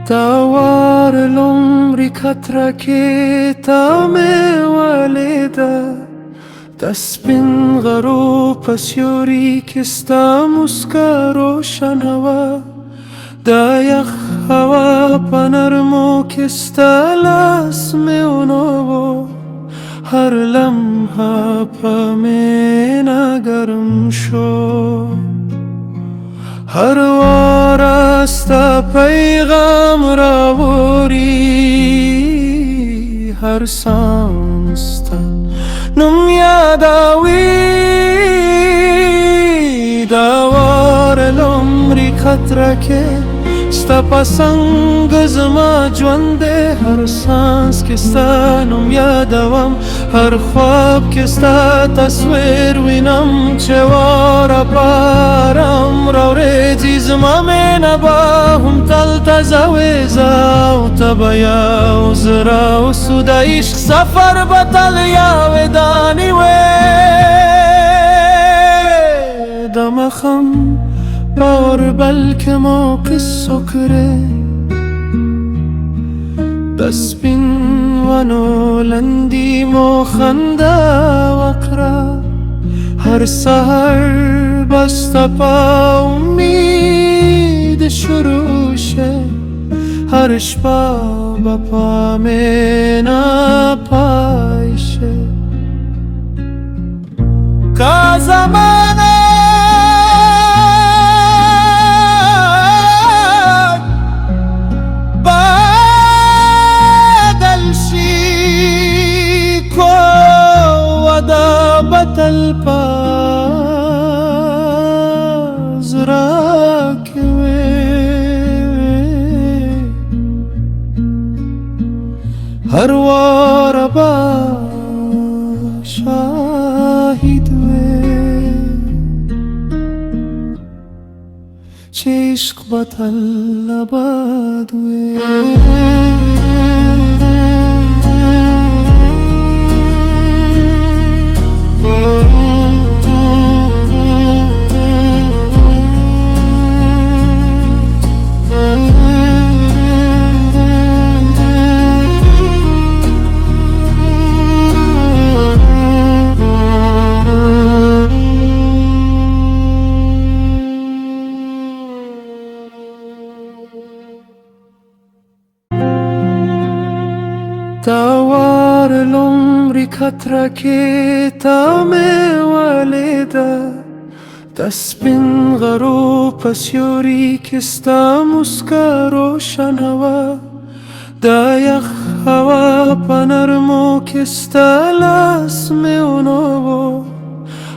دوار العمر کترک تام والده دسبین غرو پس یوری کستا مسکا روشن هوا دا یخ هوا پنرمو کستا لاسم اونو هر لمحه پمینا گرم شو هر وارستا پیغام راوری هر سانستا نم یاداوی دوار العمر خطرکه ستا پسنگ زما جونده هر سانس که ستا نم یادوام هر خواب که ستا تصویر وینم چه وارا پارم راوریزی زما مینا با هم تل تزاویزا و تبایا و زرا و سودا عشق سفر بطل یا ودانی دمخم باور بلکه موقع سکره دسبین ونو لندی مو خنده وقرا هر سحر بستا پا امید شروشه هر شپا با پا مینا پایشه که زمانه الپاز راکوی هر وار با شاهد وی چه عشق بطل ابد وی دوار العمر کترک تام والده دسبین غرو پس یوری کستا مسکا روشن هوا دا یخ هوا پنرمو کستا لاسم اونو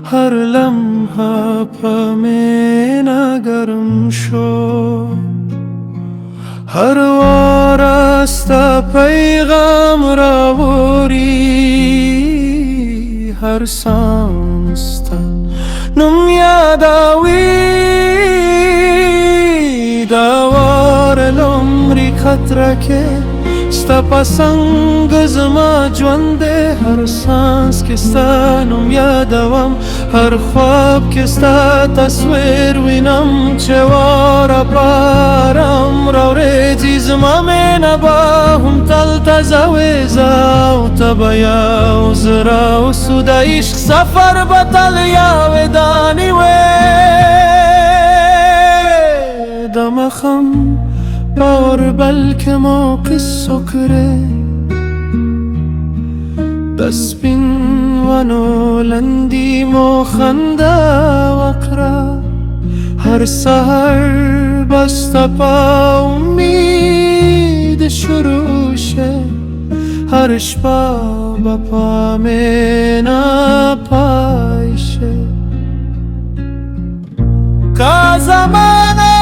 هر لمحه پمینا گرم شو هر وارستا پیغام راوری هر سانستا نم یاداوی دوار العمر خطرکه ستا پسنگ زما جونده هر سانس که ستا نم یادوام هر خواب که ستا تصویر وینم چه وارا پارم راوریزی زما مینا با هم تل تزاویزا و تبایا و زرا و سودا عشق سفر بطل یا ودانی دمخم باور بلکه موقع سکره دسبین ونو لندی مو خنده وقرا هر سحر بستا پا امید شروشه هر شپا با پا مینا پایشه که زمانه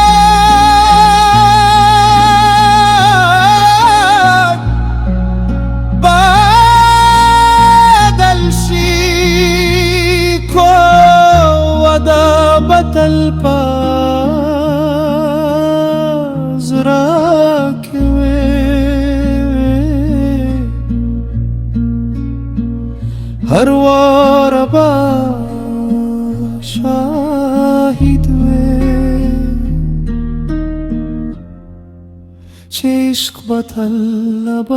الپاز راکوی هر وار با شاهد وی چه عشق با طلبادوه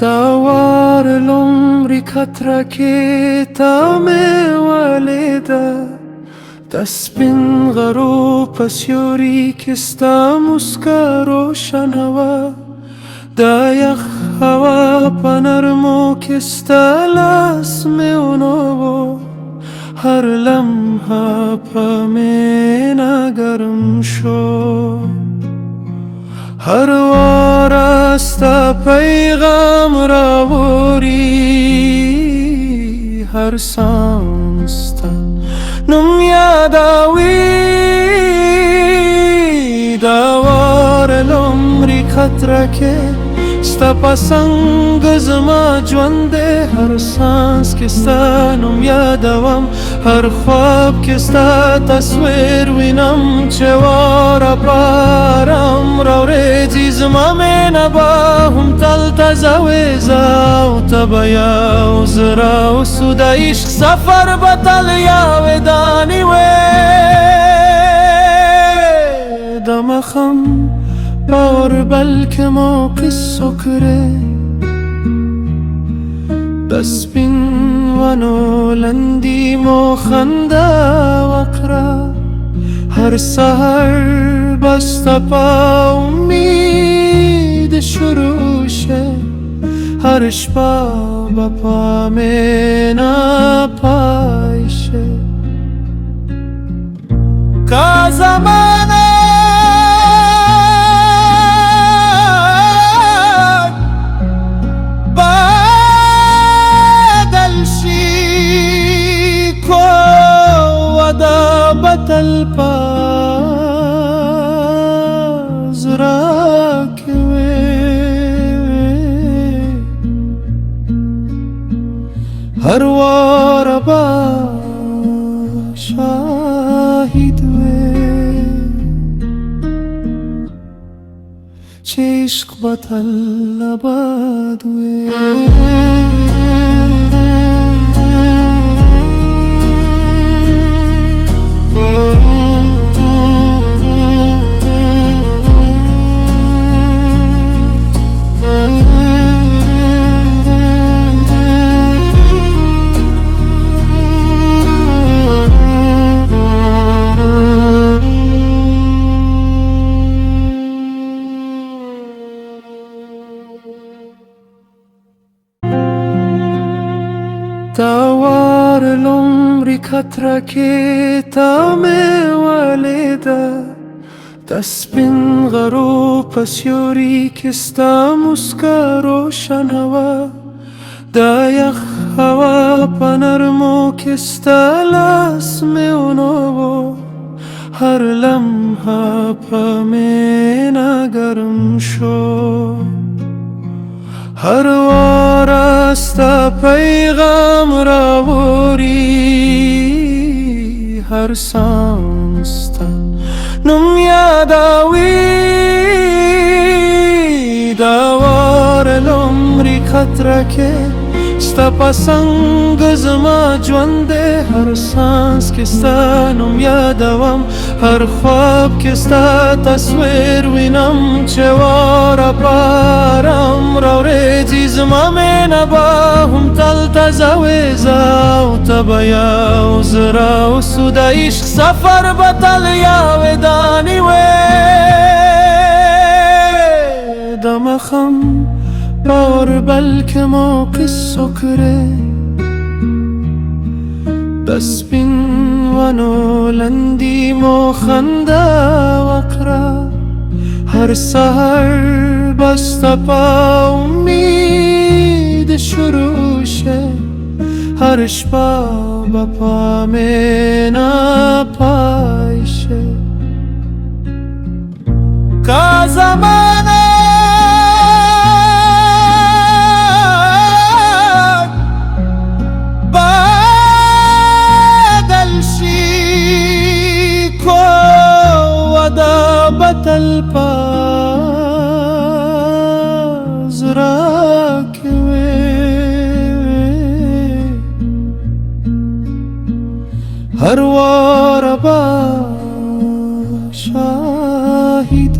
دوار العمر كتركي تامي والدة دسبين غرو پسیوری کستا مسکا روشن هوا دایخ هوا پنرمو کستا لاسم اونو هر لمحه پمینا گرم شو هر وارستا پیغام راوری هر سانستا نم یاداوی دوار العمر خطرکه ستا پسنگ زما جونده هر سانس که ستا نم یادوام هر خواب که ستا تصویر وینم چه وارا پارم راوریتی زما مینا با هم تل تزاویزا و تبایا و زرا و سودا عشق سفر بطل یا ودانی دمخم باور بلکه موقع سکره دسبین ونو لندی مو خنده وقرا هر سحر بسته پا امید شروشه هر شپا بپا مینا پایشه که زمانه بطل باز راکوی هر وار با شاهد وی چه عشق با طلباد وی دوار العمر كتركي تامي والدة دسبين غرو پسیوری کستا مسکا روشن هوا دایخ هوا پنرمو کستا لاسم اونو هر لمحه پمینا گرم شو هر وارستا پیغام راوری هر سانستا نم یاداوی دوار العمر خطرکه ستا پسنگ زما جونده هر سانس که ستا نم یادوام هر خواب که ستا تصویر وینم چه وارا پارم راوریتی زما مینا با هم تل تزاویزا و تبایا و زرا و سودا عشق سفر بطل یا ودانی دمخم باور بلکه موقع سکره دسبین ونو لندی مو خنده وقرا هر سحر بسته پا امید شروشه هر شپا بپا مینا پایشه پروار با شاهد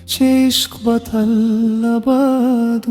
چه عشق با طلبات